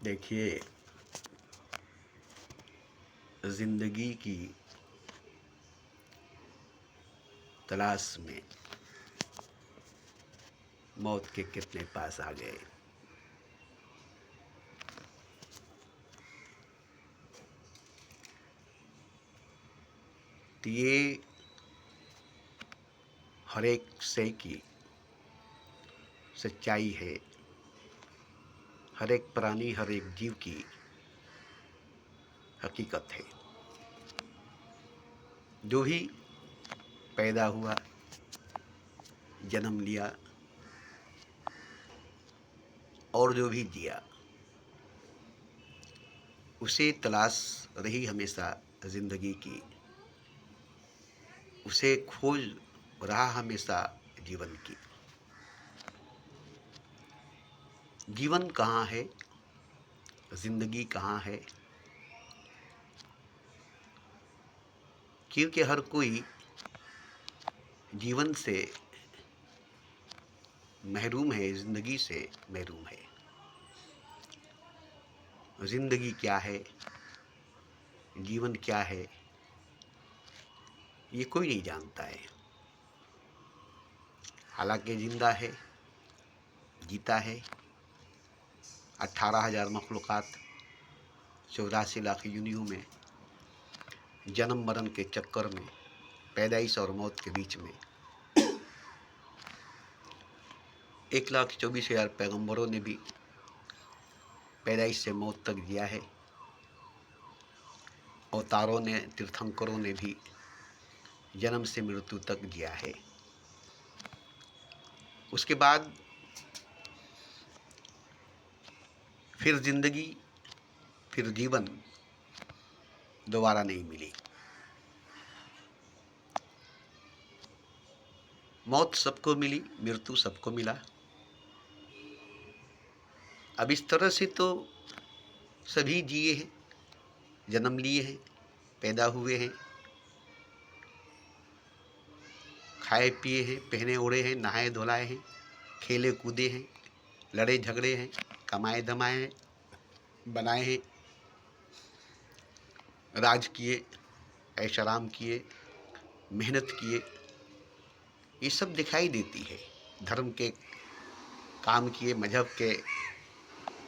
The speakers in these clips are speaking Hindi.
देखिए, जिंदगी की तलाश में मौत के कितने पास आ गए। तो ये हर एक शय की सच्चाई है, हर एक प्राणी, हर एक जीव की हकीकत है। जो भी पैदा हुआ, जन्म लिया और जो भी जिया, उसे तलाश रही हमेशा जिंदगी की, उसे खोज रहा हमेशा जीवन की। जीवन कहाँ है, जिंदगी कहाँ है, क्योंकि हर कोई जीवन से महरूम है, जिंदगी से महरूम है। जिंदगी क्या है, जीवन क्या है, ये कोई नहीं जानता है। हालांकि जिंदा है, जीता है। 18,000 मखलूक़ात 84 लाख योनियों में जन्म मरण के चक्कर में, पैदाइश और मौत के बीच में 1,24,000 पैगंबरों ने भी पैदाइश से मौत तक जिया है। अवतारों ने, तीर्थंकरों ने भी जन्म से मृत्यु तक जिया है। उसके बाद फिर जिंदगी, फिर जीवन दोबारा नहीं मिली। मौत सबको मिली, मृत्यु सबको मिला। अब इस तरह से तो सभी जिए हैं, जन्म लिए हैं, पैदा हुए हैं, खाए पिए हैं, पहने ओढ़े हैं, नहाए धुलाए हैं, खेले कूदे हैं, लड़े झगड़े हैं, कमाए धमाए हैं, बनाए हैं, राज किए, ऐशआराम किए, मेहनत किए। ये सब दिखाई देती है। धर्म के काम किए, मजहब के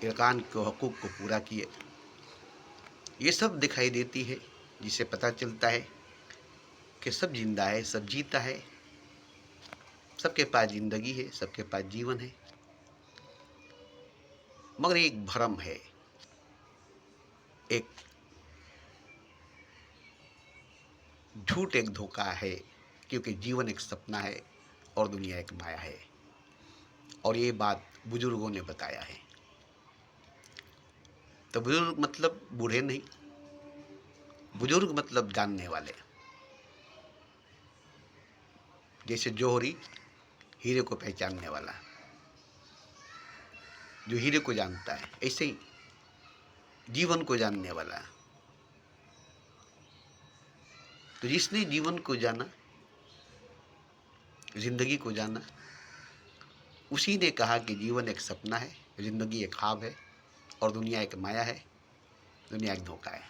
इरकान के हकूक़ को पूरा किए। ये सब दिखाई देती है, जिससे पता चलता है कि सब जिंदा है, सब जीता है, सबके पास जिंदगी है, सबके पास जीवन है। मगर एक भ्रम है, एक झूठ, एक धोखा है, क्योंकि जीवन एक सपना है और दुनिया एक माया है। और ये बात बुजुर्गों ने बताया है। तो बुजुर्ग मतलब बूढ़े नहीं, बुजुर्ग मतलब जानने वाले। जैसे जौहरी हीरे को पहचानने वाला, जो हीरे को जानता है, ऐसे ही जीवन को जानने वाला। तो जिसने जीवन को जाना, जिंदगी को जाना, उसी ने कहा कि जीवन एक सपना है, जिंदगी एक ख्वाब है और दुनिया एक माया है, दुनिया एक धोखा है।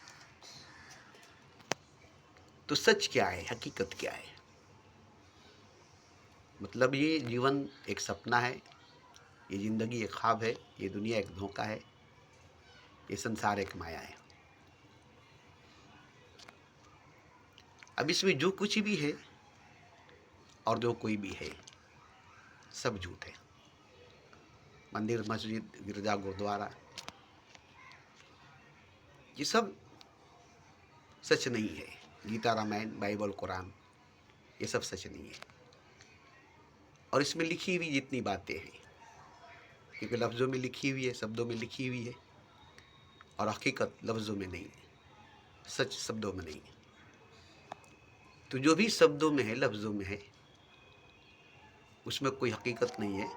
तो सच क्या है, हकीकत क्या है? मतलब ये जीवन एक सपना है, ये जिंदगी एक ख्वाब है, ये दुनिया एक धोखा है, ये संसार एक माया है। अब इसमें जो कुछ भी है और जो कोई भी है, सब झूठ है। मंदिर, मस्जिद, गिरजा, गुरुद्वारा, ये सब सच नहीं है। गीता, रामायण, बाइबल, कुरान, ये सब सच नहीं है। और इसमें लिखी हुई जितनी बातें हैं, क्योंकि लफ्ज़ों में लिखी हुई है, शब्दों में लिखी हुई है, और हकीकत लफ्ज़ों में नहीं है, सच शब्दों में नहीं है। तो जो भी शब्दों में है, लफ्ज़ों में है, उसमें कोई हकीकत नहीं है।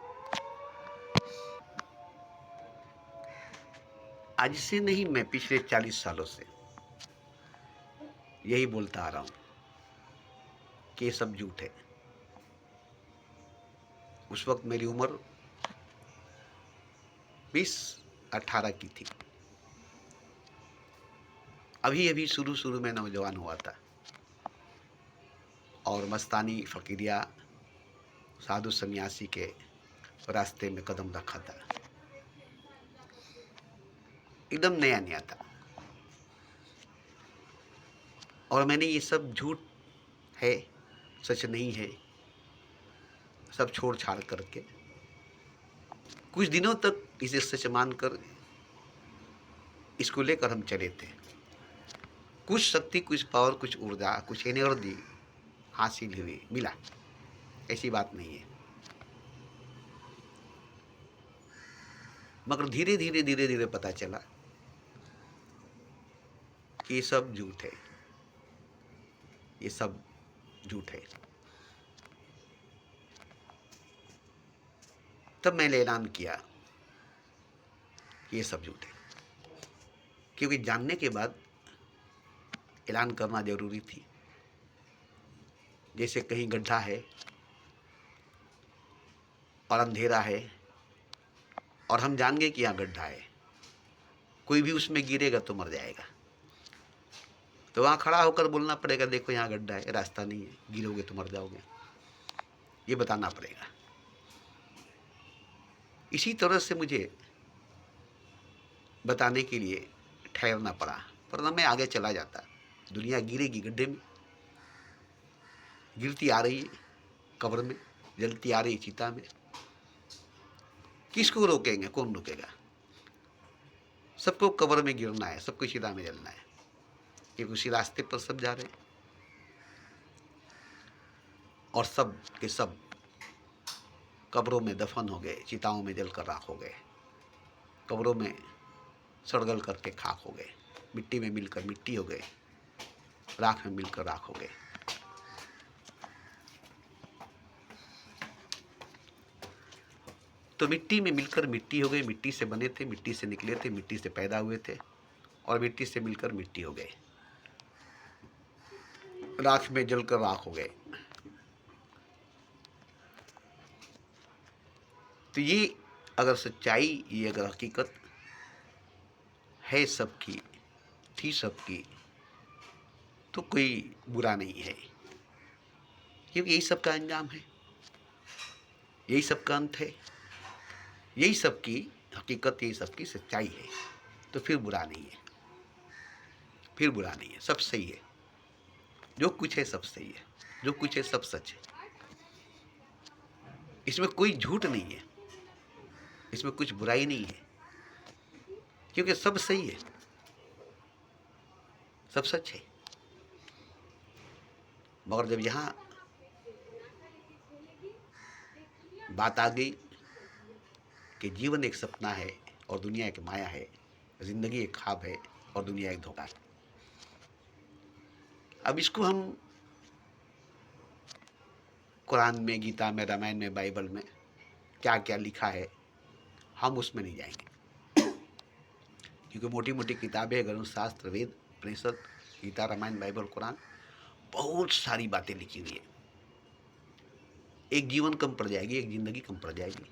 आज से नहीं, मैं पिछले 40 सालों से यही बोलता आ रहा हूँ कि ये सब झूठ है। उस वक्त मेरी उम्र 20-18 की थी। अभी अभी शुरू शुरू में नौजवान हुआ था और मस्तानी फ़कीरिया साधु सन्यासी के रास्ते में कदम रखा था, एकदम नया नया था। और मैंने ये सब झूठ है, सच नहीं है, सब छोड़ छाड़ करके कुछ दिनों तक इसे सच मानकर इसको लेकर हम चले थे। कुछ शक्ति, कुछ पावर, कुछ ऊर्जा, कुछ एनर्जी हासिल हुई, मिला, ऐसी बात नहीं है। मगर धीरे धीरे धीरे धीरे पता चला कि ये सब झूठ है, ये सब झूठ है। तब मैंने ऐलान किया कि ये सब झूठ है, क्योंकि जानने के बाद ऐलान करना जरूरी थी। जैसे कहीं गड्ढा है और अंधेरा है और हम जान गए कि यहाँ गड्ढा है, कोई भी उसमें गिरेगा तो मर जाएगा, तो वहाँ खड़ा होकर बोलना पड़ेगा, देखो यहाँ गड्ढा है, रास्ता नहीं है, गिरोगे तो मर जाओगे, ये बताना पड़ेगा। इसी तरह से मुझे बताने के लिए ठहरना पड़ा, वरना मैं आगे चला जाता। दुनिया गिरेगी गड्ढे में, गिरती आ रही है कब्र में, जलती आ रही है चिता में, किसको रोकेंगे, कौन रोकेगा? सबको कब्र में गिरना है, सबको चिता में जलना है, क्योंकि उसी रास्ते पर सब जा रहे हैं। और सब के सब कब्रों में दफन हो गए, चिताओं में जलकर राख हो गए, कब्रों में सड़गल करके खाक हो गए, मिट्टी में मिलकर मिट्टी हो गए, राख में मिलकर राख हो गए। तो मिट्टी में मिलकर मिट्टी हो गए, मिट्टी से बने थे, मिट्टी से निकले थे, मिट्टी से पैदा हुए थे और मिट्टी से मिलकर मिट्टी हो गए, राख में जलकर राख हो गए। तो ये अगर सच्चाई, ये अगर हकीकत है सबकी, थी सबकी, तो कोई बुरा नहीं है, क्योंकि यही सबका अंजाम है, यही सबका अंत है, यही सबकी हकीकत, यही सबकी सच्चाई है। तो फिर बुरा नहीं है, फिर बुरा नहीं है, सब सही है, जो कुछ है सब सही है, जो कुछ है सब सच है, इसमें कोई झूठ नहीं है, इसमें कुछ बुराई नहीं है, क्योंकि सब सही है, सब सच है। मगर जब यहाँ बात आ गई कि जीवन एक सपना है और दुनिया एक माया है, जिंदगी एक ख्वाब है और दुनिया एक धोखा है, अब इसको हम कुरान में, गीता में, रामायण में, बाइबल में क्या क्या लिखा है, हम उसमें नहीं जाएंगे, क्योंकि मोटी मोटी किताबें, ग्रंथ शास्त्र, वेद, उपनिषद, गीता, रामायण, बाइबल, कुरान, बहुत सारी बातें लिखी हुई है। एक जीवन कम पड़ जाएगी, एक जिंदगी कम पड़ जाएगी।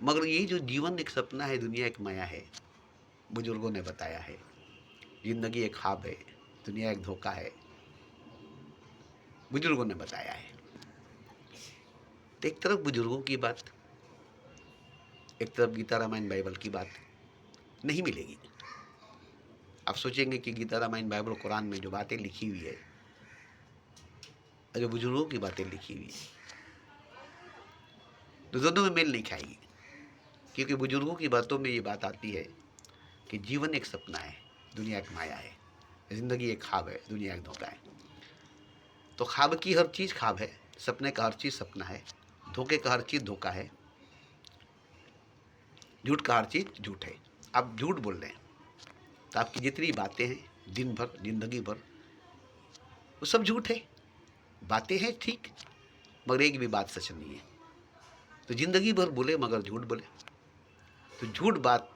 मगर ये जो जीवन एक सपना है, दुनिया एक माया है, बुजुर्गों ने बताया है, जिंदगी एक ख्वाब है, दुनिया एक धोखा है, बुजुर्गों ने बताया है। तो एक तरफ बुजुर्गों की बात, एक तरफ गीता, रामायण, बाइबल की बात नहीं मिलेगी। आप सोचेंगे कि गीता, रामायण, बाइबल, कुरान में जो बातें लिखी हुई है, जो बुजुर्गों की बातें लिखी हुई है, तो दोनों में मेल नहीं खाएगी, क्योंकि बुजुर्गों की बातों में ये बात आती है कि जीवन एक सपना है, दुनिया एक माया है, जिंदगी एक ख्वाब है, दुनिया एक धोखा है। तो ख्वाब की हर चीज़ ख्वाब है, सपने का हर चीज़ सपना है, धोखे का हर चीज़ धोखा है, झूठ का हर चीज़ झूठ है। आप झूठ बोल रहे हैं तो आपकी जितनी बातें हैं दिन भर, जिंदगी भर, वो सब झूठ है। बातें हैं ठीक, मगर एक भी बात सच नहीं है। तो जिंदगी भर बोले मगर झूठ बोले, तो झूठ बात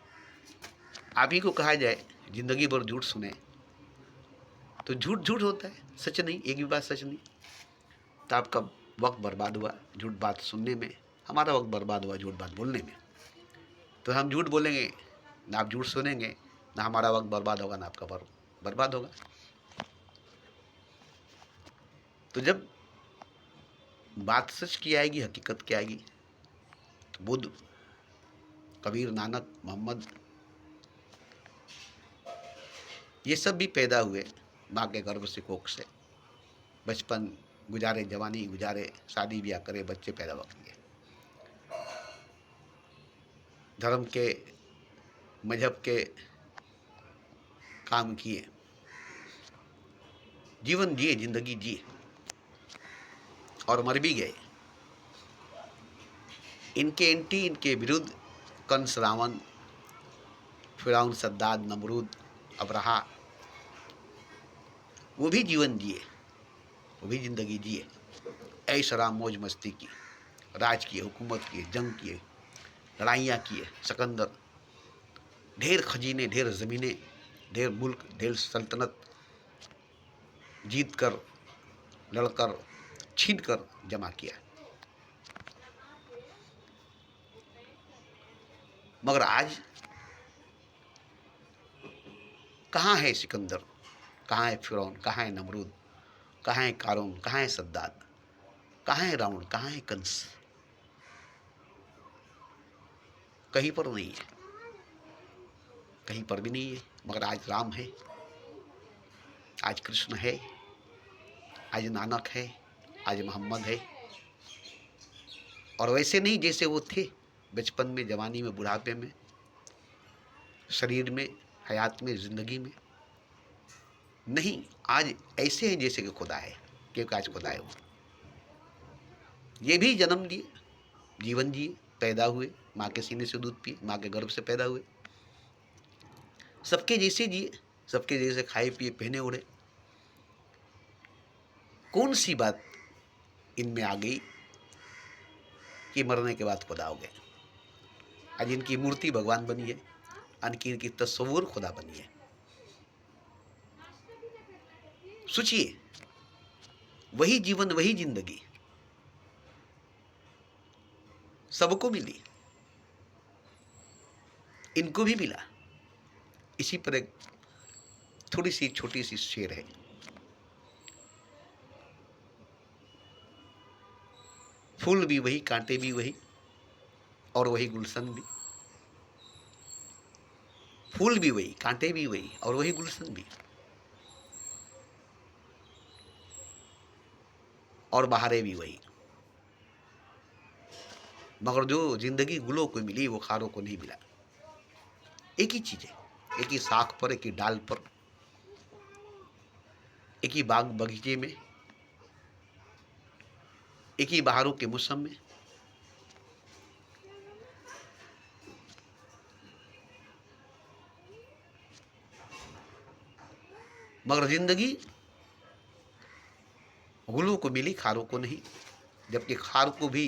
आप ही को कहा जाए, जिंदगी भर झूठ सुने तो झूठ झूठ होता है, सच नहीं, एक भी बात सच नहीं। तो आपका वक्त बर्बाद हुआ झूठ बात सुनने में, हमारा वक्त बर्बाद हुआ झूठ बात बोलने में। तो हम झूठ बोलेंगे, आप झूठ सुनेंगे, ना हमारा वक्त बर्बाद होगा, ना आपका बर्बाद होगा। तो जब बात सच की आएगी, हकीकत की आएगी, तो बुद्ध, कबीर, नानक, मोहम्मद, ये सब भी पैदा हुए माँ के गर्भ से, कोख से, बचपन गुजारे, जवानी गुजारे, शादी ब्याह करे, बच्चे पैदा किए, धर्म के, मजहब के काम किए, जीवन जिए, जिंदगी जिए और मर भी गए। इनके एंटी, इनके विरुद्ध कंस, रावण, फिरौन, सद्दाद, नमरूद, अबरहा, वो भी जीवन जिए, वो भी जिंदगी जिए, ऐश आराम मौज मस्ती की, राज किए, हुकूमत किए, जंग किए, लड़ाइयाँ किए, सिकंदर, ढेर खजीने, ढेर ज़मीनें, ढेर मुल्क, ढेर सल्तनत जीत कर, लड़कर, छीन कर जमा किया। मगर आज कहाँ है सिकंदर, कहाँ है फिरौन, कहाँ है नमरूद, कहाँ है कारून, कहाँ है सद्दाद, कहाँ है रावण, कहाँ है कंस? कहीं पर नहीं है, कहीं पर भी नहीं है। मगर आज राम है, आज कृष्ण है, आज नानक है, आज मोहम्मद है, और वैसे नहीं जैसे वो थे बचपन में, जवानी में, बुढ़ापे में, शरीर में, हयात में, जिंदगी में। नहीं, आज ऐसे हैं जैसे कि खुदा है, क्योंकि आज खुदा है वो। ये भी जन्म लिए, जीवन जिए, पैदा हुए, माँ के सीने से दूध पिए, माँ के गर्भ से पैदा हुए, सबके जैसे जिए, सबके जैसे खाए पिए, पहने ओढ़े। कौन सी बात इनमें आ गई कि मरने के बाद खुदा हो गए? आज इनकी मूर्ति भगवान बनी है, इनकी तस्वूर खुदा बनी है। सोचिए, वही जीवन, वही जिंदगी सबको मिली, इनको भी मिला। इसी पर एक थोड़ी सी छोटी सी शेर है। फूल भी वही, कांटे भी वही, और वही गुलशन भी। फूल भी वही, कांटे भी वही, और वही गुलशन भी, और बहारें भी वही। मगर जो जिंदगी गुलों को मिली, वो खारों को नहीं मिला। एक ही चीज है, एक ही साख पर, एक ही डाल पर, एक ही बाग बगीचे में, एक ही बहारों के मौसम में। मगर जिंदगी गुलों को मिली, खारों को नहीं, जबकि खार को भी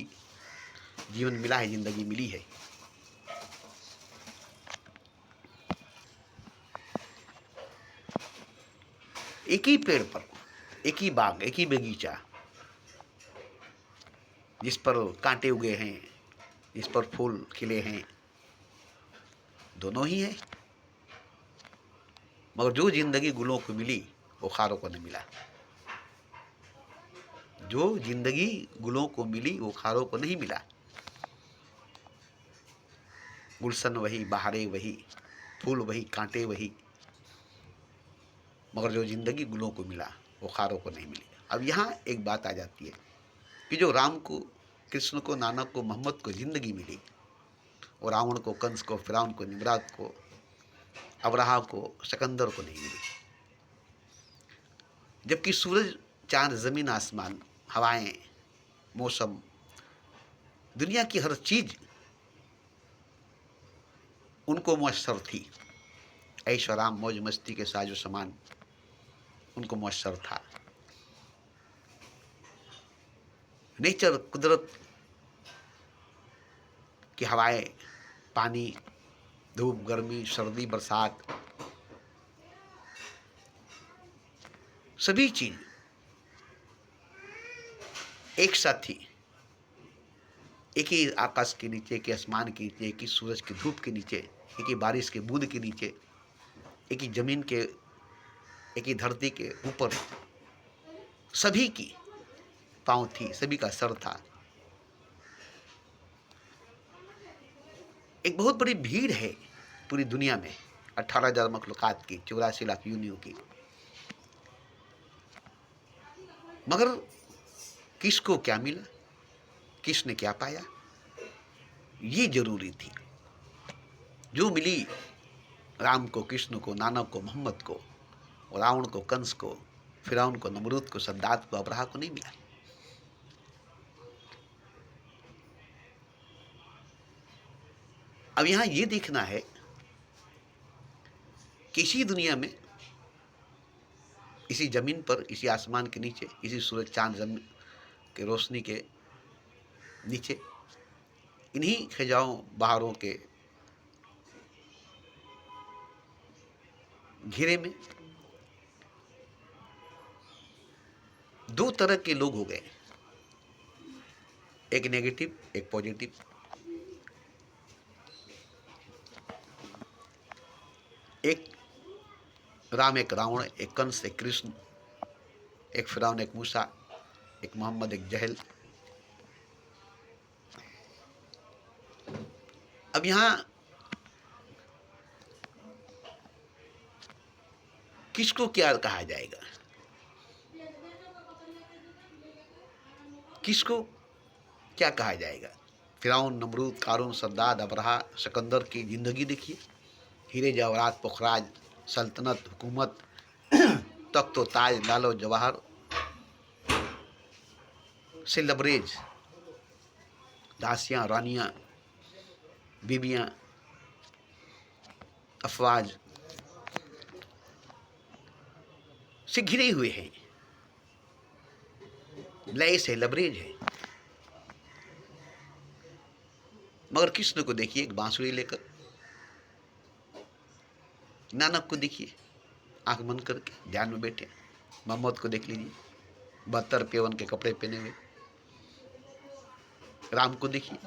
जीवन मिला है, जिंदगी मिली है। एक ही पेड़ पर, एक ही बाग, एक ही बगीचा, जिस पर कांटे उगे हैं, जिस पर फूल खिले हैं, दोनों ही है। मगर जो जिंदगी गुलों को मिली, वो खारों को नहीं मिला। जो जिंदगी गुलों को मिली, वो खारों को नहीं मिला। गुलशन वही, बहारें वही, फूल वही, कांटे वही, मगर जो जिंदगी गुलों को मिला, वो खारों को नहीं मिली। अब यहाँ एक बात आ जाती है कि जो राम को, कृष्ण को, नानक को, मोहम्मद को जिंदगी मिली, और रावण को, कंस को, फिरौन को, निमरात को, अबरहा को, सिकंदर को नहीं मिली। जबकि सूरज, चांद, जमीन, आसमान, हवाएं, मौसम, दुनिया की हर चीज उनको मुयस्सर थी। ऐश आराम मौज मस्ती के साजो सामान उनको मुयस्सर था। नेचर, कुदरत की हवाएं, पानी, धूप, गर्मी, सर्दी, बरसात, सभी चीज एक साथ थी। एक ही आकाश के नीचे, एक ही आसमान के नीचे, एक ही सूरज की धूप के नीचे, एक ही बारिश के बूंद के नीचे, एक ही जमीन के, एक ही धरती के ऊपर सभी की पाँव थी, सभी का सर था। एक बहुत बड़ी भीड़ है पूरी दुनिया में, 18,000 मखलूक़ात की, 84 लाख यूनियों की। मगर किसको क्या मिला, किसने क्या पाया, ये जरूरी थी। जो मिली राम को, कृष्ण को, नानक को, मोहम्मद को, रावण को, कंस को, फिरौन को, नमरूद को, सद्दात को, अब्राहा को नहीं मिला। अब यहां ये देखना है कि इसी दुनिया में, इसी जमीन पर, इसी आसमान के नीचे, इसी सूरज चांद जमीन के रोशनी के नीचे, इन्हीं खजाओं बहारों के घेरे में दो तरह के लोग हो गए, एक नेगेटिव, एक पॉजिटिव। एक राम, एक रावण, एक कंस, एक कृष्ण, एक फिरौन, एक मूसा, एक मोहम्मद, एक जहल। अब यहां किसको क्या कहा जाएगा, किसको क्या कहा जाएगा? फिरौन, नमरूद, कारून, सद्दात, अबरहा, सिकंदर की जिंदगी देखिए। हीरे जवाहरात, पुखराज, सल्तनत, हुकूमत, तख्त व ताज, लालो जवाहर से लबरेज, दासियां, रानियां, बीबियां, अफवाज से घिरे हुए हैं, लैस है, लबरेज है। मगर कृष्ण को देखिए एक बांसुरी लेकर, नानक को देखिए आंख बंद करके ध्यान में बैठे, मोहम्मद को देख लीजिए 72 के कपड़े पहने हुए, राम को देखिए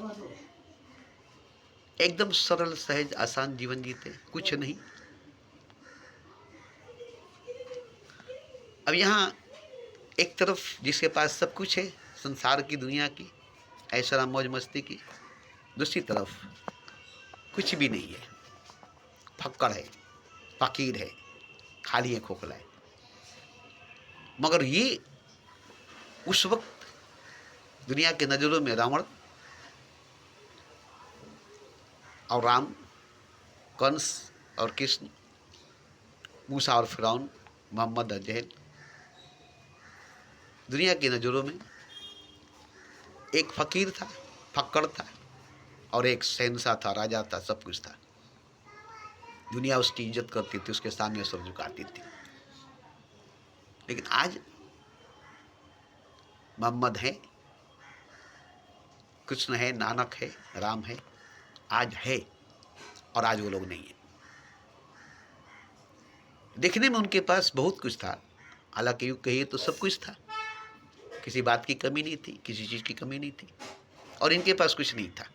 एकदम सरल सहज आसान जीवन जीते, कुछ नहीं। अब यहाँ एक तरफ जिसके पास सब कुछ है संसार की, दुनिया की ऐशा मौज मस्ती की, दूसरी तरफ कुछ भी नहीं है, फक्कड़ है, फकीर है, खाली है, खोखला है। मगर ये उस वक्त दुनिया के नजरों में रावण और राम, कंस और कृष्ण, मूसा और फिरौन, मोहम्मद और जहल, दुनिया की नजरों में एक फकीर था, फक्कड़ था, और एक शहंशाह था, राजा था, सब कुछ था। दुनिया उसकी इज्जत करती थी, उसके सामने सर झुकाती थी। लेकिन आज मोहम्मद है, कृष्ण है, नानक है, राम है, आज है, और आज वो लोग नहीं है। देखने में उनके पास बहुत कुछ था, हालांकि यूँ कहिए तो सब कुछ था, किसी बात की कमी नहीं थी, किसी चीज की कमी नहीं थी, और इनके पास कुछ नहीं था।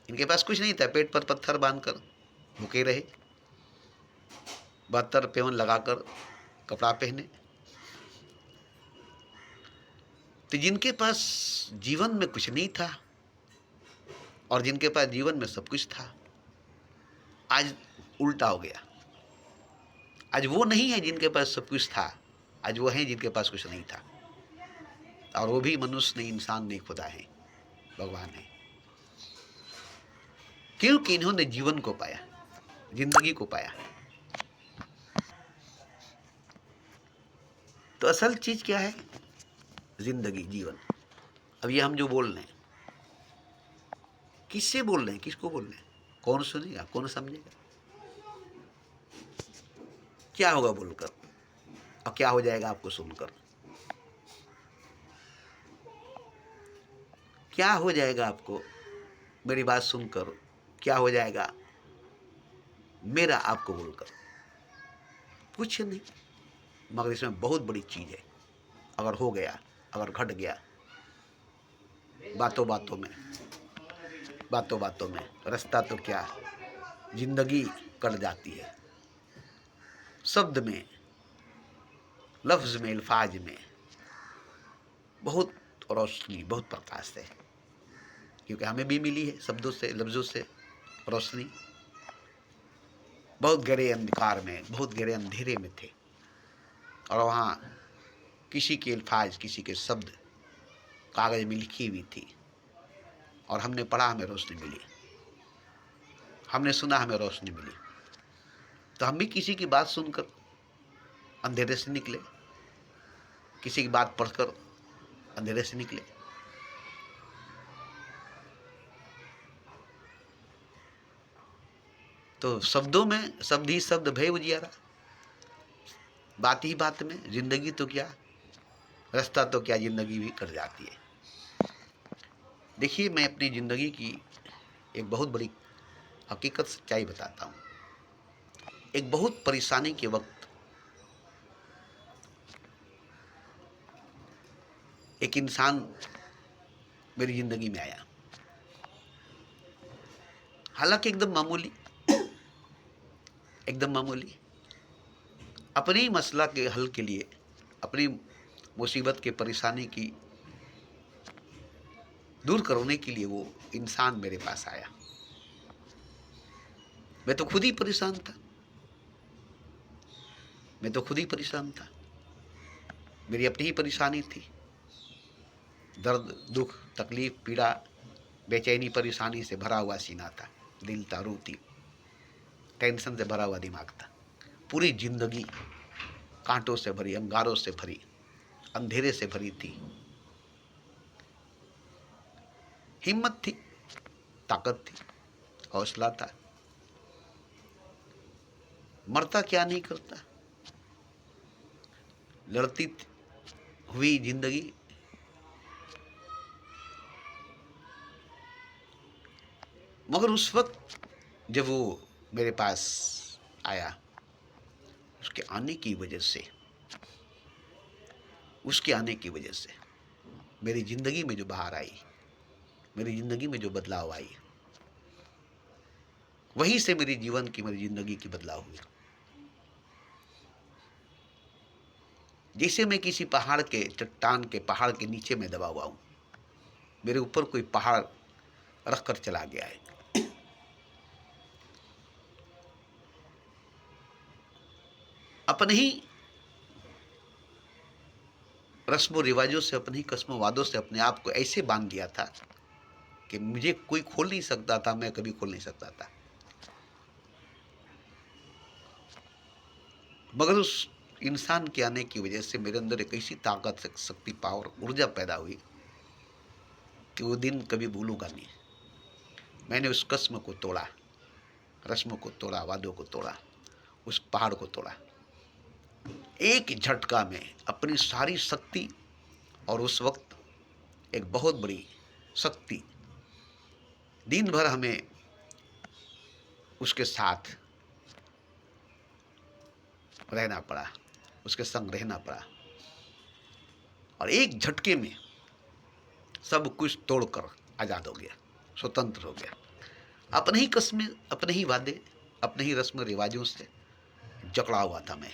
इनके पास कुछ नहीं था, पेट पर पत्थर बांधकर भूखे रहे, 72 पेवन लगाकर कपड़ा पहने। तो जिनके पास जीवन में कुछ नहीं था और जिनके पास जीवन में सब कुछ था, आज उल्टा हो गया। आज वो नहीं है जिनके पास सब कुछ था, आज वो हैं जिनके पास कुछ नहीं था। और वो भी मनुष्य नहीं, इंसान नहीं, खुदा है, भगवान है। क्योंकि इन्होंने जीवन को पाया, जिंदगी को पाया। तो असल चीज क्या है? जिंदगी, जीवन। अब ये हम जो बोल रहे हैं, किससे बोल रहे हैं, किसको बोल रहे हैं, कौन सुनेगा, कौन समझेगा? क्या होगा बोलकर, और क्या हो जाएगा आपको सुनकर? क्या हो जाएगा आपको मेरी बात सुनकर? क्या हो जाएगा मेरा आपको बोलकर? कुछ नहीं। मगर इसमें बहुत बड़ी चीज है। अगर हो गया, अगर घट गया, बातों बातों में रास्ता तो क्या, जिंदगी कट जाती है। शब्द में, लफ्ज में, अल्फाज में बहुत रोशनी, बहुत प्रकाश है, क्योंकि हमें भी मिली है शब्दों से, लफ्जों से रोशनी। बहुत गहरे अंधकार में, बहुत गहरे अंधेरे में थे, और वहाँ किसी के अल्फाज, किसी के शब्द कागज में लिखी हुई थी, और हमने पढ़ा, हमें रोशनी मिली। हमने सुना, हमें रोशनी मिली। तो हम भी किसी की बात सुनकर अंधेरे से निकले, किसी की बात पढ़कर अंधेरे से निकले। तो शब्दों में, शब्द ही शब्द भय उजियारा, बात ही बात में जिंदगी तो क्या, रास्ता तो क्या, जिंदगी भी कट जाती है। देखिए, मैं अपनी जिंदगी की एक बहुत बड़ी हकीकत, सच्चाई बताता हूँ। एक बहुत परेशानी के वक्त एक इंसान मेरी जिंदगी में आया, हालांकि एकदम मामूली, एकदम मामूली, अपने ही मसला के हल के लिए, अपनी मुसीबत के, परेशानी की दूर करने के लिए वो इंसान मेरे पास आया। मैं तो खुद ही परेशान था, मैं तो खुद ही परेशान था। मेरी अपनी ही परेशानी थी, दर्द, दुख, तकलीफ, पीड़ा, बेचैनी, परेशानी से भरा हुआ सीना था, दिल था, रूह थी, टेंशन से भरा हुआ दिमाग था। पूरी जिंदगी कांटों से भरी, अंगारों से भरी, अंधेरे से भरी थी। हिम्मत थी, ताकत थी, हौसला था। मरता क्या नहीं करता, लड़ती हुई जिंदगी। मगर उस वक्त जब वो मेरे पास आया, उसके आने की वजह से, उसके आने की वजह से मेरी जिंदगी में जो बहार आई, मेरी जिंदगी में जो बदलाव आई, वहीं से मेरी जीवन की, मेरी जिंदगी की बदलाव हुई। जैसे मैं किसी पहाड़ के, चट्टान के, पहाड़ के नीचे में दबा हुआ हूं, मेरे ऊपर कोई पहाड़ रख कर चला गया है। अपने ही रस्मों रिवाजों से, अपने ही कस्मों वादों से अपने आप को ऐसे बांध दिया था कि मुझे कोई खोल नहीं सकता था, मैं कभी खोल नहीं सकता था। मगर उस इंसान के आने की वजह से मेरे अंदर एक ऐसी ताकत, शक्ति, पावर, ऊर्जा पैदा हुई कि वो दिन कभी भूलूंगा नहीं। मैंने उस कसम को तोड़ा, रस्मों को तोड़ा, वादों को तोड़ा, उस पहाड़ को तोड़ा। एक झटका में अपनी सारी शक्ति, और उस वक्त एक बहुत बड़ी शक्ति, दिन भर हमें उसके साथ रहना पड़ा, उसके संग रहना पड़ा, और एक झटके में सब कुछ तोड़कर आज़ाद हो गया, स्वतंत्र हो गया। अपने ही कस्में, अपने ही वादे, अपने ही रस्म रिवाजों से जकड़ा हुआ था मैं,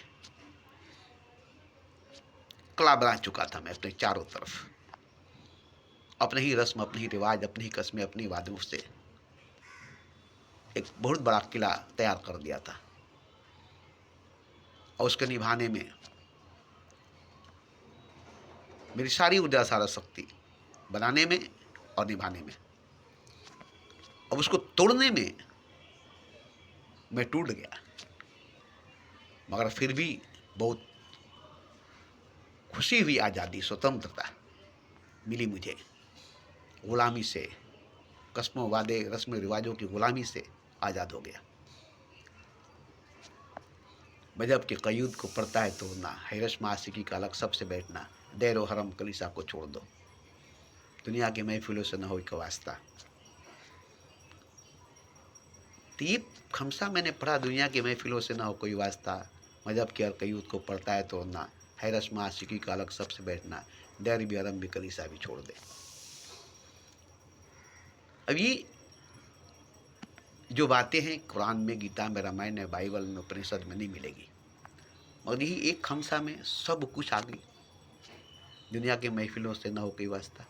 कला बना चुका था मैं अपने चारों तरफ। अपने ही रस्म, अपने ही रिवाज, अपनी ही कस्में, अपनी वादों से एक बहुत बड़ा किला तैयार कर दिया था, और उसके निभाने में मेरी सारी ऊर्जा, सारा शक्ति, बनाने में और निभाने में। अब उसको तोड़ने में मैं टूट गया, मगर फिर भी बहुत खुशी हुई, आज़ादी, स्वतंत्रता मिली मुझे। गुलामी से, कस्मों, वादे, रस्म रिवाजों की गुलामी से आज़ाद हो गया। मजहब के क़यूद को पड़ता है तोड़ना, है रस्म आशिकी का अलग सबसे बैठना, दैरो हरम कलीसा को छोड़ दो, दुनिया की महफिलों से न हो एक वास्ता। तो ये खमसा मैंने पढ़ा, दुनिया की महफिलों से ना हो कोई वास्ता, मजहब के हर क़यूद को पड़ता है तोड़ना, है रस्म आशिकी का अलग सबसे बैठना, दैर भी हरम भी कलीसा भी छोड़ दे। अब ये जो बातें हैं कुरान में, गीता में, रामायण में, बाइबल में, उपनिषद में नहीं मिलेगी। मगर यही एक खमसा में सब कुछ आ गई। दुनिया की महफिलों से न हो कोई वास्ता,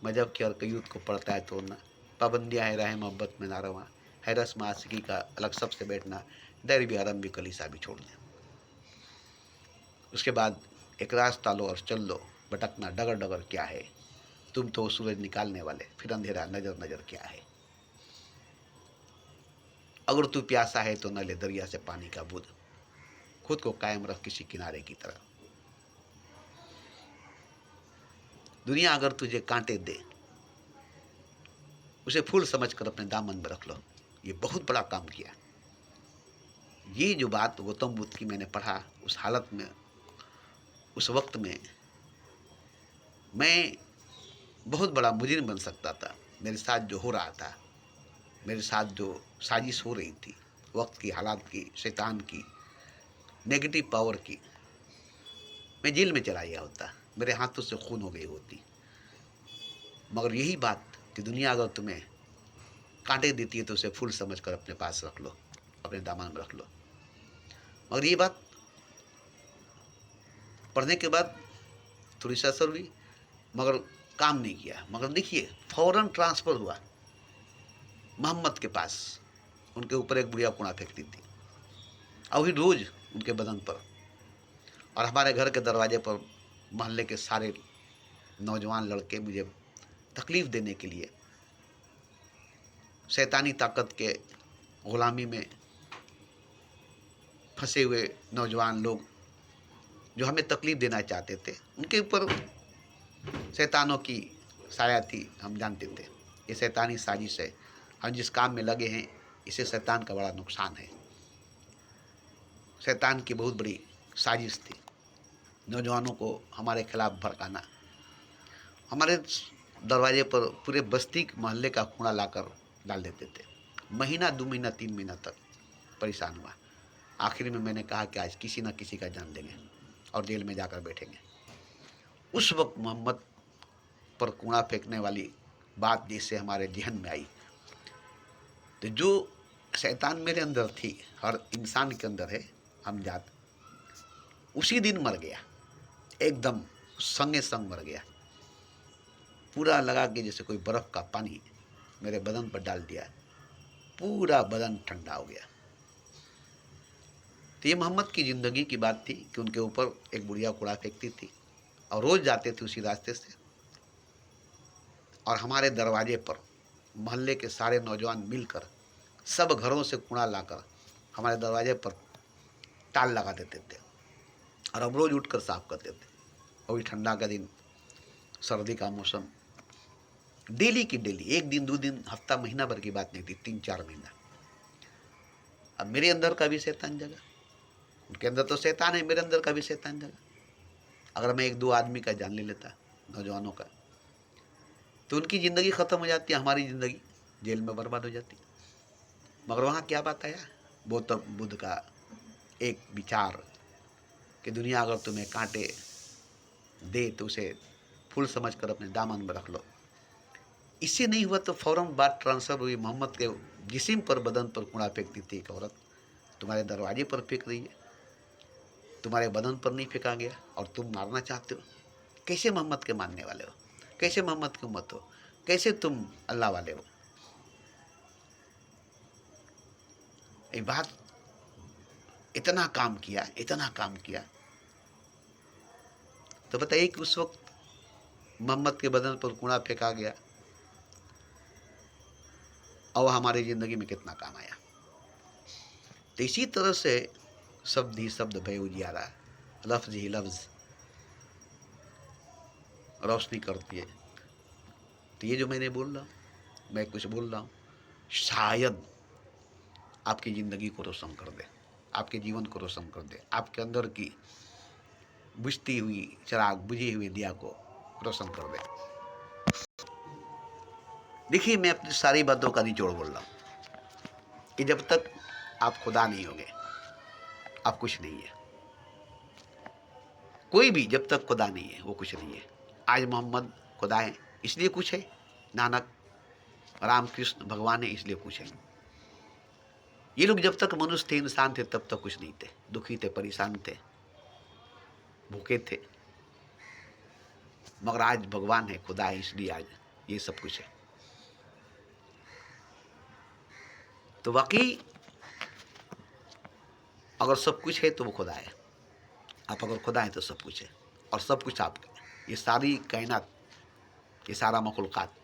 मजहब की और कयूत को पड़ता है तोड़ना, पाबंदियाँ है राह मोहब्बत में ना रवा, है रस्म आशिकी का अलग सबसे बैठना, दर भी आरम भी कलीसा भी छोड़ दें। उसके बाद एक रास्ता लो और चल लो, भटकना डगर डगर क्या है, तुम तो सूरज निकालने वाले, फिर अंधेरा नजर नजर क्या है। अगर तू प्यासा है तो न ले दरिया से पानी का बूंद, खुद को कायम रख किसी किनारे की तरह। दुनिया अगर तुझे कांटे दे, उसे फूल समझकर अपने दामन में रख लो। ये बहुत बड़ा काम किया। ये जो बात गौतम बुद्ध की मैंने पढ़ा, उस हालत में, उस वक्त में मैं बहुत बड़ा मुजरिम बन सकता था। मेरे साथ जो हो रहा था, मेरे साथ जो साजिश हो रही थी, वक्त की, हालात की, शैतान की, नेगेटिव पावर की, मैं जेल में चला गया होता, मेरे हाथों से खून हो गई होती। मगर यही बात कि दुनिया अगर तुम्हें कांटे देती है तो उसे फूल समझकर अपने पास रख लो, अपने दामन में रख लो। मगर ये बात पढ़ने के बाद थोड़ी सी असर हुई, मगर काम नहीं किया। मगर देखिए, फौरन ट्रांसफ़र हुआ मोहम्मद के पास। उनके ऊपर एक बुढ़िया कूड़ा फेंकती थी, और वही रोज़ उनके बदन पर, और हमारे घर के दरवाजे पर मोहल्ले के सारे नौजवान लड़के मुझे तकलीफ़ देने के लिए, शैतानी ताकत के ग़ुलामी में फंसे हुए नौजवान लोग जो हमें तकलीफ़ देना चाहते थे, उनके ऊपर शैतानों की साया थी। हम जानते थे ये शैतानी साजिश है, हम जिस काम में लगे हैं इससे शैतान का बड़ा नुकसान है। शैतान की बहुत बड़ी साजिश थी नौजवानों को हमारे खिलाफ भड़काना। हमारे दरवाजे पर पूरे बस्ती मोहल्ले का कूड़ा लाकर डाल देते थे। महीना, 2 महीना, 3 महीना तक परेशान हुआ। आखिर में मैंने कहा कि आज किसी न किसी का जान लेंगे और जेल में जाकर बैठेंगे। उस वक्त मोहम्मद पर कूड़ा फेंकने वाली बात जिससे हमारे जहन में आई, तो जो शैतान मेरे अंदर थी, हर इंसान के अंदर है, हम जात, उसी दिन मर गया, एकदम संगे संग मर गया। पूरा लगा कि जैसे कोई बर्फ़ का पानी मेरे बदन पर डाल दिया, पूरा बदन ठंडा हो गया। तो ये मोहम्मद की ज़िंदगी की बात थी कि उनके ऊपर एक बुढ़िया कूड़ा फेंकती थी और रोज़ जाते थे उसी रास्ते से, और हमारे दरवाजे पर मोहल्ले के सारे नौजवान मिलकर सब घरों से कूड़ा लाकर हमारे दरवाजे पर ताल लगा देते थे, और हम रोज़ उठकर साफ करते थे। और भी ठंडा का दिन, सर्दी का मौसम, डेली की डेली, 1 दिन 2 दिन, हफ्ता, महीना भर की बात नहीं थी, 3-4 महीना। अब मेरे अंदर का भी शैतान जगा, उनके अंदर तो शैतान है, मेरे अंदर का भी शैतान जगा। अगर मैं 1-2 आदमी का जान ले लेता, नौजवानों का, तो उनकी ज़िंदगी ख़त्म हो जाती, हमारी ज़िंदगी जेल में बर्बाद हो जाती। मगर वहाँ क्या बात आया, गौतम बुद्ध का एक विचार कि दुनिया अगर तुम्हें कांटे दे तो उसे फूल समझकर अपने दामन में रख लो। इससे नहीं हुआ तो फ़ौरन बात ट्रांसफ़र हुई मोहम्मद के जिस्म पर, बदन पर कूड़ा फेंकती थी एक औरत, तुम्हारे दरवाजे पर फेंक रही है, तुम्हारे बदन पर नहीं फेंका गया और तुम मारना चाहते हो। कैसे मोहम्मद के मानने वाले हो, कैसे मोहम्मद की उम्मत हो, कैसे तुम अल्लाह वाले हो। ये बात इतना काम किया, इतना काम किया। तो बताइए कि उस वक्त मोहम्मद के बदन पर कूड़ा फेंका गया और हमारी ज़िंदगी में कितना काम आया। तो इसी तरह से शब्द ही शब्द भय उजियारा, लफ्ज़ ही लफ्ज़ रोशनी करती है। तो ये जो मैंने बोल रहा हूँ, मैं कुछ बोल रहा हूँ, शायद आपकी ज़िंदगी को रोशन कर दे, आपके जीवन को रोशन कर दे, आपके अंदर की बुझती हुई चिराग, बुझी हुई दिया को रोशन कर दे। देखिए, मैं अपनी सारी बातों का निचोड़ बोल रहा हूँ कि जब तक आप खुदा नहीं होंगे, आप कुछ नहीं है। कोई भी जब तक खुदा नहीं है वो कुछ नहीं है। आज मोहम्मद खुदा है इसलिए कुछ है, नानक, रामकृष्ण भगवान है इसलिए कुछ है। ये लोग जब तक मनुष्य थे, इंसान थे, तब तक कुछ नहीं थे, दुखी थे, परेशान थे, भूखे थे। मगर आज भगवान है, खुदा है, इसलिए आज ये सब कुछ है। तो वाकई अगर सब कुछ है तो वो खुदा है। आप अगर खुदा है तो सब कुछ है, और सब कुछ आपका है। ये सारी कायनात, ये सारा मखलूक़ात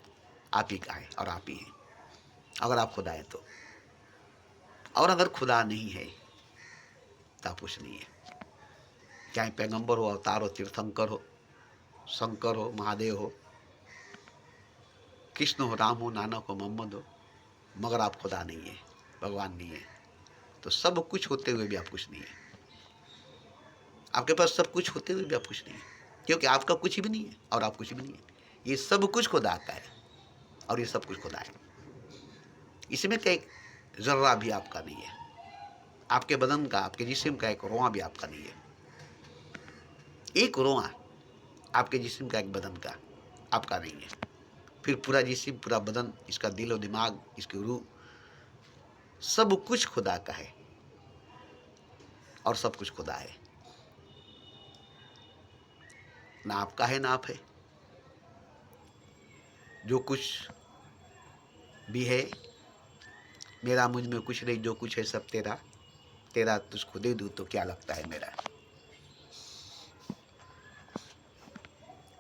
आप ही का है और आप ही हैं, अगर आप खुदा है तो। और अगर खुदा नहीं है तो आप कुछ नहीं है। चाहे पैगंबर हो, अवतार हो, तीर्थंकर हो, शंकर हो, महादेव हो, कृष्ण हो, राम हो, नानक हो, मोहम्मद हो, मगर आप खुदा नहीं है, भगवान नहीं है, तो सब कुछ होते हुए भी आप कुछ नहीं है। आपके पास सब कुछ होते हुए भी आप कुछ नहीं है, क्योंकि आपका कुछ भी नहीं है और आप कुछ भी नहीं है। ये सब कुछ खुदा का है और ये सब कुछ खुदा है। इसमें का एक जर्रा भी आपका नहीं है। आपके बदन का, आपके जिस्म का एक रोआ भी आपका नहीं है। एक रोआ आपके जिस्म का, एक बदन का आपका नहीं है। फिर पूरा जिस्म, पूरा बदन, इसका दिल और दिमाग, इसकी रूह, सब कुछ खुदा का है और सब कुछ खुदा है। ना आपका है ना आप है। जो कुछ भी है, मेरा मुझ में कुछ नहीं, जो कुछ है सब तेरा, तेरा तुझको दे दूँ तो क्या लगता है मेरा।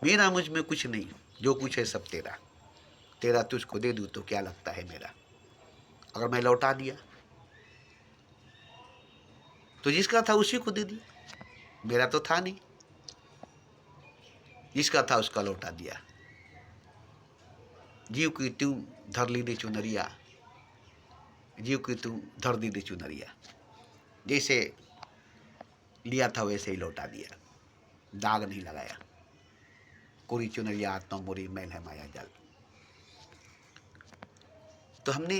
मेरा मुझ में कुछ नहीं, जो कुछ है सब तेरा, तेरा तुझको दे दूँ तो क्या लगता है मेरा। अगर मैं लौटा दिया तो जिसका था उसी को दे दिया, मेरा तो था नहीं। जिसका था उसका लौटा दिया। जीव की तू धर ली दे चुनरिया, जीव की तू धर दी दे चुनरिया। जैसे लिया था वैसे ही लौटा दिया, दाग नहीं लगाया। कोरी चुनरिया आत्मा मोरी, मैल है माया जाल। तो हमने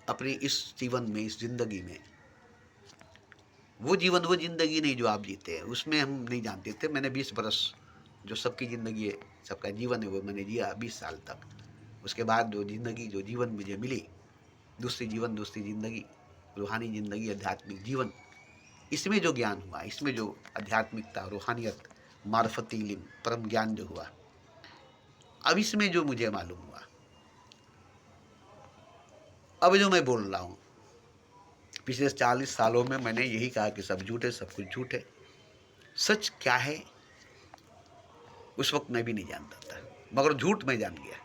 अपनी इस जीवन में, इस जिंदगी में, वो जीवन, वो जिंदगी नहीं जो आप जीते हैं, उसमें हम नहीं जानते थे। मैंने 20 बरस, जो सबकी ज़िंदगी है, सबका जीवन है, वो मैंने जिया 20 साल तक। उसके बाद जो ज़िंदगी, जो जीवन मुझे मिली, दूसरी जीवन, दूसरी ज़िंदगी, रूहानी ज़िंदगी, आध्यात्मिक जीवन, इसमें जो ज्ञान हुआ, इसमें जो आध्यात्मिकता, रूहानियत, मार्फती इल्म, परम ज्ञान जो हुआ, अब इसमें जो मुझे मालूम हुआ, अब जो मैं बोल रहा हूँ, पिछले 40 सालों में मैंने यही कहा कि सब झूठ है, सब कुछ झूठ है। सच क्या है उस वक्त मैं भी नहीं जानता था, मगर झूठ मैं जान गया।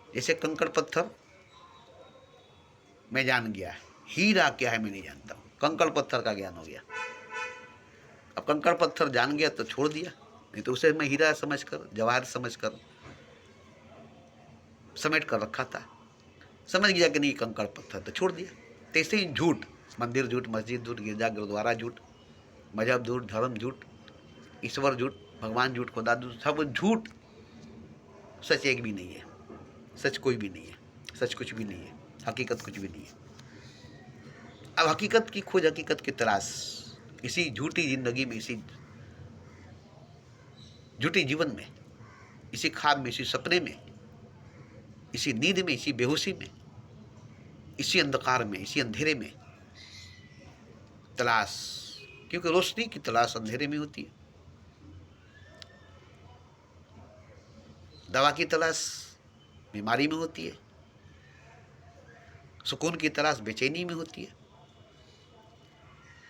जैसे कंकड़ पत्थर मैं जान गया, हीरा क्या है मैं नहीं जानता हूँ, कंकड़ पत्थर का ज्ञान हो गया। अब कंकड़ पत्थर जान गया तो छोड़ दिया, नहीं तो उसे मैं हीरा समझकर, जवाहर समझकर समेट कर रखा था। समझ गया कि नहीं कंकड़ पत्थर, तो छोड़ दिया। तैसे ही झूठ, मंदिर झूठ, मस्जिद झूठ, गिरजा गुरुद्वारा झूठ, मजहब झूठ, धर्म झूठ, ईश्वर झूठ, भगवान झूठ, खुदा झूठ, सब झूठ। सच एक भी नहीं है, सच कोई भी नहीं है, सच कुछ भी नहीं है, हकीकत कुछ भी नहीं है। अब हकीकत की खोज, हकीकत की तलाश इसी झूठी जिंदगी में, इसी झूठी जीवन में, इसी ख्वाब में, इसी सपने में, इसी नींद में, इसी बेहोशी में, इसी अंधकार में, इसी अंधेरे में तलाश। क्योंकि रोशनी की तलाश अंधेरे में होती है, दवा की तलाश बीमारी में होती है, सुकून की तलाश बेचैनी में होती है।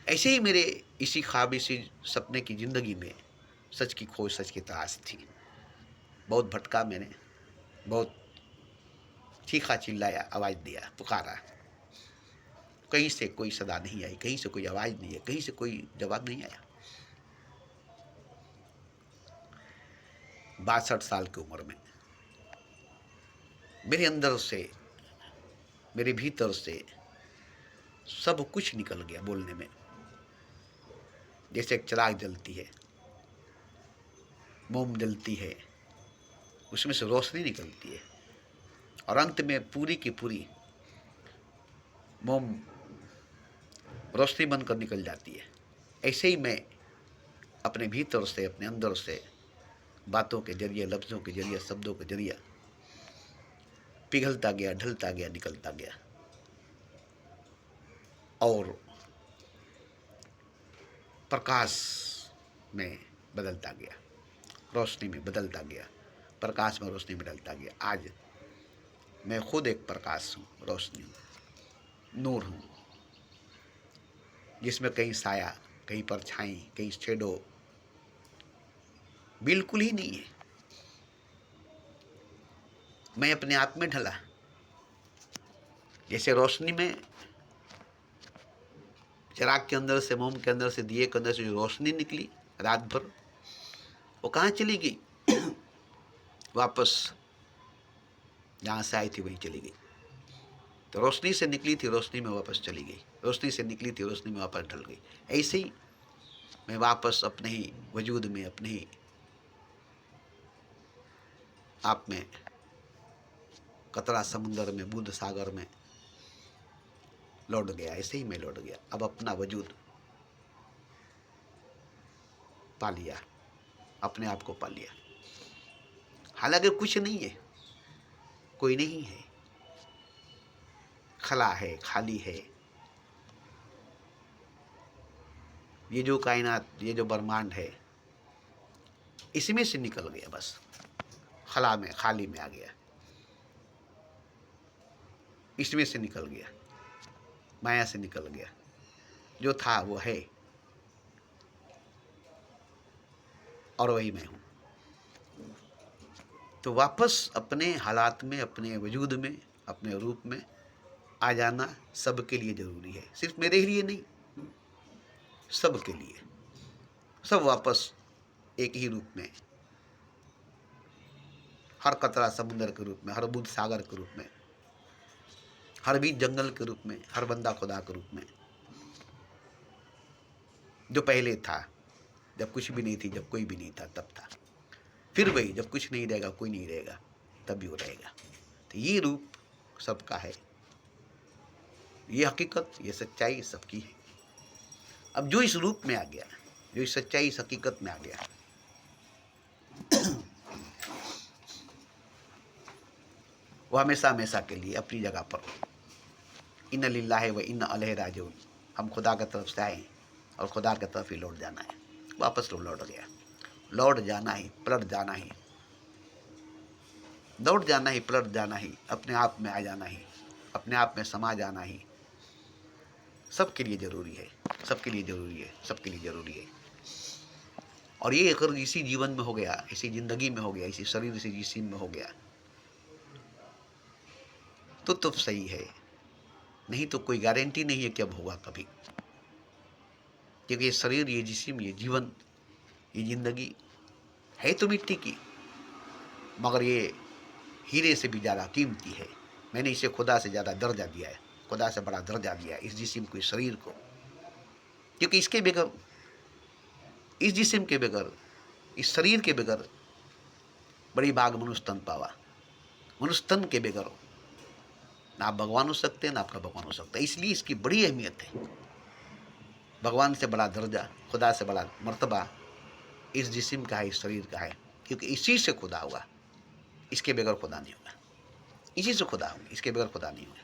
ऐसे ही मेरे इसी ख्वाब, इसी सपने की ज़िंदगी में सच की खोज, सच की तलाश थी। बहुत भटका मैंने, बहुत चीखा चिल्लाया, आवाज़ दिया, पुकारा, कहीं से कोई सदा नहीं आई, कहीं से कोई आवाज़ नहीं है, कहीं से कोई जवाब नहीं आया। 62 साल की उम्र में मेरे अंदर से, मेरे भीतर से सब कुछ निकल गया बोलने में। जैसे एक चिराग जलती है, मोम जलती है, उसमें से रोशनी निकलती है और अंत में पूरी की पूरी मोम रोशनी बनकर निकल जाती है। ऐसे ही मैं अपने भीतर से, अपने अंदर से, बातों के जरिए, लफ्ज़ों के जरिए, शब्दों के जरिए पिघलता गया, ढलता गया, निकलता गया। और प्रकाश में बदलता गया, रोशनी में बदलता गया, प्रकाश में रोशनी में बदलता गया। आज मैं खुद एक प्रकाश हूँ, रोशनी हूँ, नूर हूँ, जिसमें कहीं साया, कहीं परछाई, कहीं शेडो बिल्कुल ही नहीं है। मैं अपने आप में ढला। जैसे रोशनी में चिराग के अंदर से, मोम के अंदर से, दिए के अंदर से जो रोशनी निकली रात भर, वो कहाँ चली गई? वापस जहाँ से आई थी वहीं चली गई। तो रोशनी से निकली थी, रोशनी में वापस चली गई, रोशनी से निकली थी, रोशनी में वापस ढल गई। ऐसे ही मैं वापस अपने ही वजूद में, अपने ही आप में, कतरा समुंदर में, बुद्ध सागर में लौट गया। ऐसे ही मैं लौट गया। अब अपना वजूद पा लिया, अपने आप को पा लिया। हालांकि कुछ नहीं है, कोई नहीं है, खला है, खाली है। ये जो कायनात, ये जो ब्रह्मांड है, इसमें से निकल गया, बस खला में, खाली में आ गया, इसमें से निकल गया, माया से निकल गया। जो था वो है और वही मैं हूं। तो वापस अपने हालात में, अपने वजूद में, अपने रूप में आ जाना सबके लिए जरूरी है। सिर्फ मेरे ही लिए नहीं, सबके लिए। सब वापस एक ही रूप में, हर कतरा समुद्र के रूप में, हर बूंद सागर के रूप में, हर बीज जंगल के रूप में, हर बंदा खुदा के रूप में, जो पहले था, जब कुछ भी नहीं थी, जब कोई भी नहीं था, तब था। फिर वही, जब कुछ नहीं रहेगा, कोई नहीं रहेगा, तब भी वो रहेगा। तो ये रूप सबका है, ये हकीकत, ये सच्चाई सबकी है। अब जो इस रूप में आ गया, जो इस सच्चाई, इस हकीकत में आ गया, वो हमेशा हमेशा के लिए अपनी जगह पर इन्ना लिल्लाहि व इन्ना अलैहि राजिऊन। हम खुदा की तरफ से आए और खुदा की तरफ ही लौट जाना है। वापस लौट गया, लौट जाना ही, पलट जाना ही, लौट जाना ही, पलट जाना ही, अपने आप में आ जाना ही, अपने आप में समा जाना ही सबके लिए जरूरी है, सबके लिए जरूरी है, सबके लिए जरूरी है। और ये अगर इसी जीवन में हो गया, इसी जिंदगी में हो गया, इसी शरीर, इसी जिस्म में हो गया, तो सही है। नहीं तो कोई गारंटी नहीं है कि अब होगा कभी। क्योंकि ये शरीर, ये जिस्म, ये जीवन, ये जिंदगी है तो मिट्टी की, मगर ये हीरे से भी ज़्यादा कीमती है। मैंने इसे खुदा से ज़्यादा दर्जा दिया है, खुदा से बड़ा दर्जा दिया है इस जिस्म को, इस शरीर को। क्योंकि इसके बगैर, इस जिस्म के बगैर, इस शरीर के बगैर बड़ी भाग मनुष्य तन पावा। मनुष्य तन के बगैर ना आप भगवान हो सकते हैं, ना आपका भगवान हो सकता है। इसलिए इसकी बड़ी अहमियत है। भगवान से बड़ा दर्जा, खुदा से बड़ा मर्तबा इस जिस्म का है, इस शरीर का है। क्योंकि इसी से खुदा हुआ, इसके बगैर खुदा नहीं होगा। इसी से खुदा होगा, इसके बगैर खुदा नहीं होगा।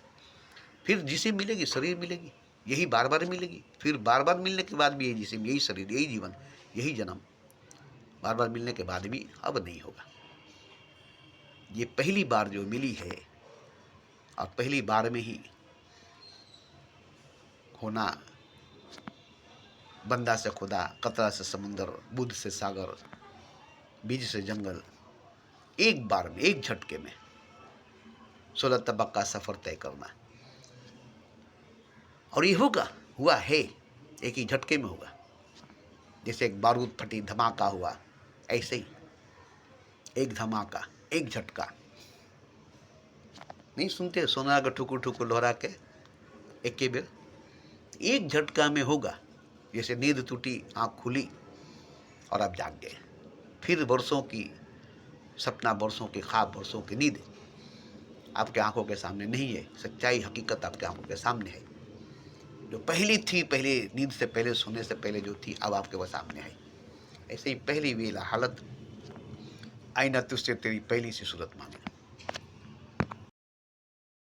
फिर जिस्म मिलेगी, शरीर मिलेगी, यही बार बार मिलेगी। फिर बार बार मिलने के बाद भी यही जिस्म, यही शरीर, यही जीवन, यही जन्म, बार बार मिलने के बाद भी अब नहीं होगा। ये पहली बार जो मिली है, और पहली बार में ही होना, बंदा से खुदा, कतरा से समुंदर, बुद्ध से सागर, बीज से जंगल, एक बार में, एक झटके में 16 तबक का सफर तय करना। और ये होगा, हुआ है, एक ही झटके में होगा। जैसे एक बारूद फटी, धमाका हुआ, ऐसे ही एक धमाका, एक झटका। नहीं सुनते सोना का ठुकुर ठुकुर लोहरा के एक के बेर, एक झटका में होगा। जैसे नींद टूटी, आँख खुली और आप जाग गए। फिर वर्षों की सपना, वर्षों की ख्वाब, वर्षों की नींद आपके आंखों के सामने नहीं है। सच्चाई, हकीकत आपके आंखों के सामने है। जो पहली थी, पहले नींद से पहले, सोने से पहले जो थी, अब आपके वो सामने है। ऐसे ही पहली वेला हालत, आईना तुझसे तेरी पहली सी सूरत मांगे।